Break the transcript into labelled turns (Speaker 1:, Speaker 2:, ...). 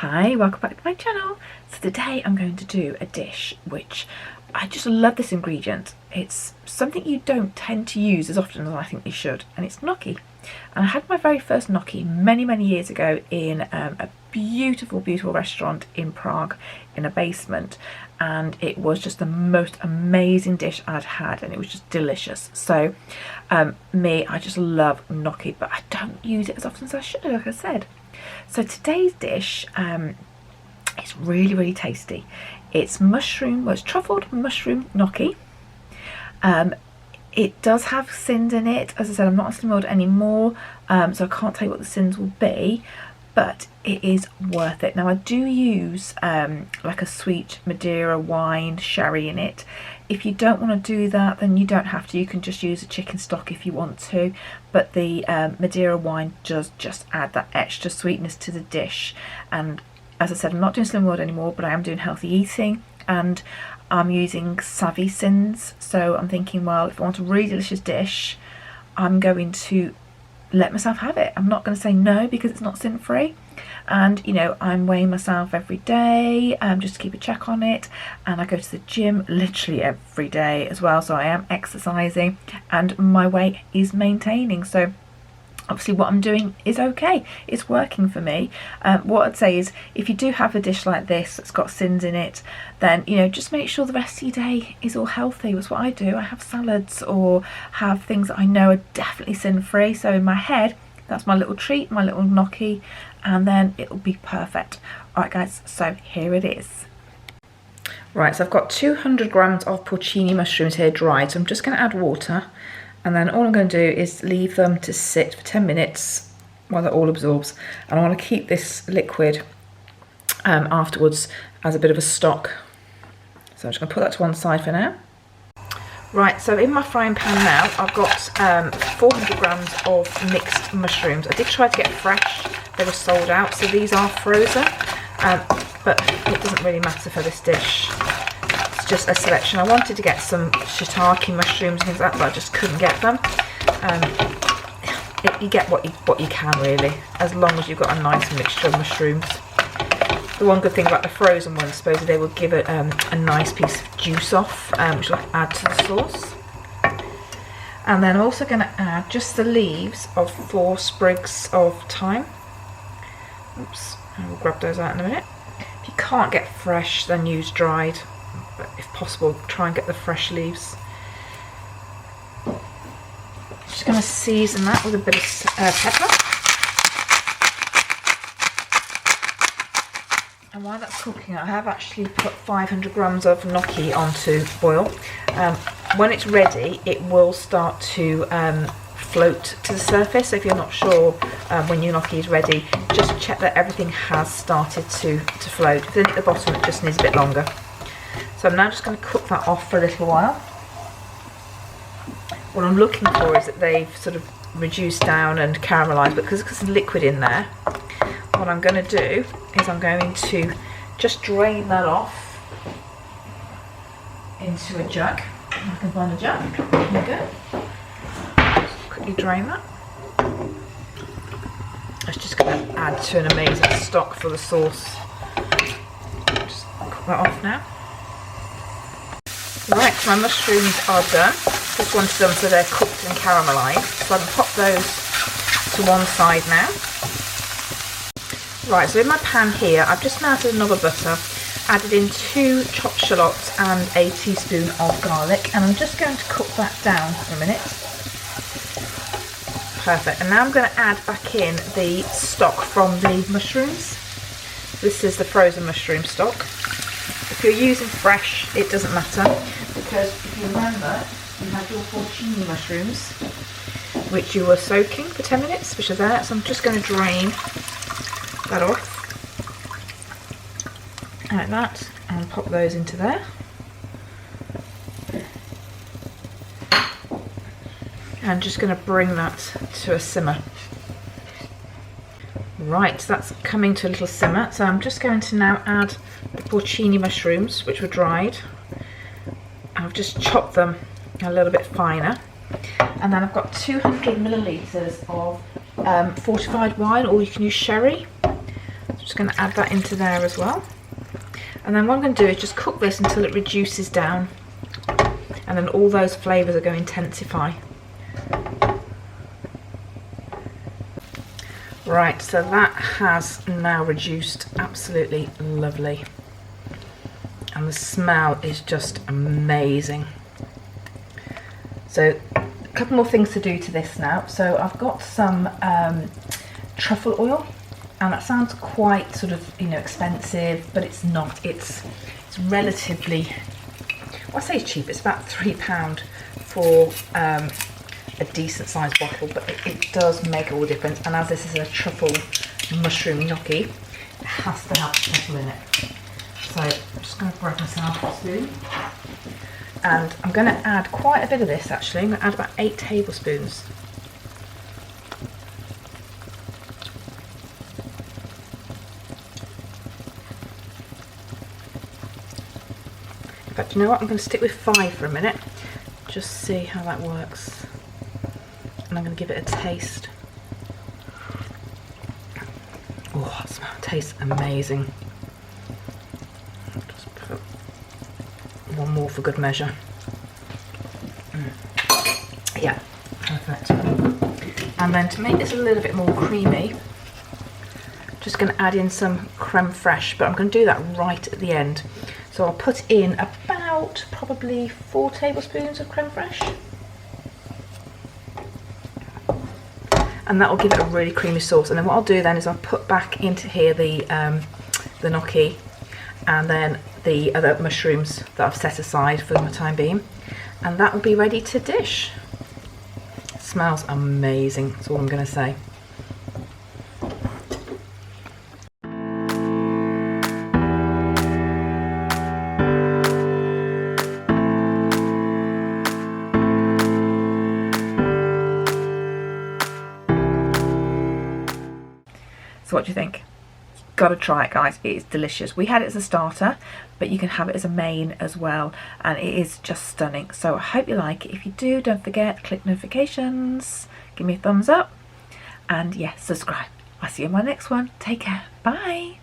Speaker 1: Hi, welcome back to my channel. So today I'm going to do a dish which I just love this ingredient. It's something you don't tend to use as often as I think you should, and it's gnocchi. And I had my very first gnocchi many years ago in a beautiful restaurant in Prague in a basement, and it was just the most amazing dish I'd had, and it was just delicious. So I just love gnocchi, but I don't use it as often as I should, like I said. So today's dish is really tasty. It's truffled mushroom gnocchi. It does have sins in it. As I said, I'm not on slim world anymore, so I can't tell you what the sins will be, but it is worth it. Now I do use like a sweet Madeira wine sherry in it. If you don't want to do that, then you don't have to. You can just use a chicken stock if you want to, but the Madeira wine does just add that extra sweetness to the dish. And as I said, I'm not doing slim world anymore, but I am doing healthy eating, and I'm using savvy sins. So I'm thinking, well, if I want a really delicious dish, I'm going to let myself have it. I'm not going to say no because it's not sin free. And you know, I'm weighing myself every day just to keep a check on it, and I go to the gym literally every day as well, so I am exercising and my weight is maintaining. So obviously what I'm doing is okay, it's working for me. What I'd say is, if you do have a dish like this that's got sins in it, then you know, just make sure the rest of your day is all healthy. That's what I do. I have salads or have things that I know are definitely sin free, so in my head that's my little treat, my little gnocchi, and then it'll be perfect. Alright guys, so here it is. Right, so I've got 200 grams of porcini mushrooms here dried, so I'm just going to add water, and then all I'm going to do is leave them to sit for 10 minutes while that all absorbs. And I want to keep this liquid afterwards as a bit of a stock. So I'm just going to put that to one side for now. Right, so in my frying pan now, I've got 400 grams of mixed mushrooms. I did try to get fresh, they were sold out, so these are frozen, but it doesn't really matter for this dish. It's just a selection. I wanted to get some shiitake mushrooms and things like that, but I just couldn't get them. You get what you can really, as long as you've got a nice mixture of mushrooms. The one good thing about the frozen ones, supposedly they will give it a nice piece of juice off, which will add to the sauce. And then I'm also going to add just the leaves of 4 sprigs of thyme. Oops, and we'll grab those out in a minute. If you can't get fresh, then use dried, but if possible, try and get the fresh leaves. Just going to season that with a bit of pepper. And while that's cooking, I have actually put 500 grams of gnocchi onto boil. When it's ready, it will start to float to the surface. So if you're not sure when your gnocchi is ready, just check that everything has started to float. If it's at the bottom, it just needs a bit longer. So I'm now just going to cook that off for a little while. What I'm looking for is that they've sort of reduced down and caramelised, but because there's liquid in there, what I'm going to do is I'm going to just drain that off into a jug. I can find a jug. There we go. Just quickly drain that. It's just going to add to an amazing stock for the sauce. Just cook that off now. Right, so my mushrooms are done. Just wanted them so they're cooked and caramelised. So I can pop those to one side now. Right, so in my pan here, I've just melted another butter, added in 2 chopped shallots and a teaspoon of garlic, and I'm just going to cook that down for a minute. Perfect, and now I'm going to add back in the stock from the mushrooms. This is the frozen mushroom stock. If you're using fresh, it doesn't matter, because if you remember, you had your porcini mushrooms, which you were soaking for 10 minutes, which are there, so I'm just going to drain that off like that and pop those into there. And just going to bring that to a simmer. Right, that's coming to a little simmer, so I'm just going to now add the porcini mushrooms, which were dried. I've just chopped them a little bit finer, and then I've got 200 millilitres of fortified wine, or you can use sherry. Just going to add that into there as well. And then what I'm going to do is just cook this until it reduces down, and then all those flavours are going to intensify. Right, so that has now reduced absolutely lovely, and the smell is just amazing. So a couple more things to do to this now. So I've got some truffle oil, and that sounds quite sort of, you know, expensive, but it's not. It's relatively, well, I say it's cheap. It's about £3 for a decent sized bottle, but it does make all the difference. And as this is a truffle mushroom gnocchi, it has to have truffle in it. So I'm just going to grab myself a spoon, and I'm going to add quite a bit of this actually. I'm going to add about 8 tablespoons. In fact, you know what, I'm going to stick with 5 for a minute, just see how that works. And I'm going to give it a taste. Oh, that smell tastes amazing. Just put one more for good measure. Yeah, perfect. And then to make this a little bit more creamy, just going to add in some creme fraiche, but I'm going to do that right at the end. So I'll put in about probably 4 tablespoons of creme fraiche. And that will give it a really creamy sauce. And then what I'll do then is I'll put back into here the gnocchi, and then the other mushrooms that I've set aside for the time being, and that will be ready to dish. It smells amazing, that's all I'm going to say. So what do you think? Gotta try it, guys. It is delicious. We had it as a starter, but you can have it as a main as well, and it is just stunning. So I hope you like it. If you do, don't forget, click notifications, give me a thumbs up, and yes, subscribe. I'll see you in my next one. Take care. Bye.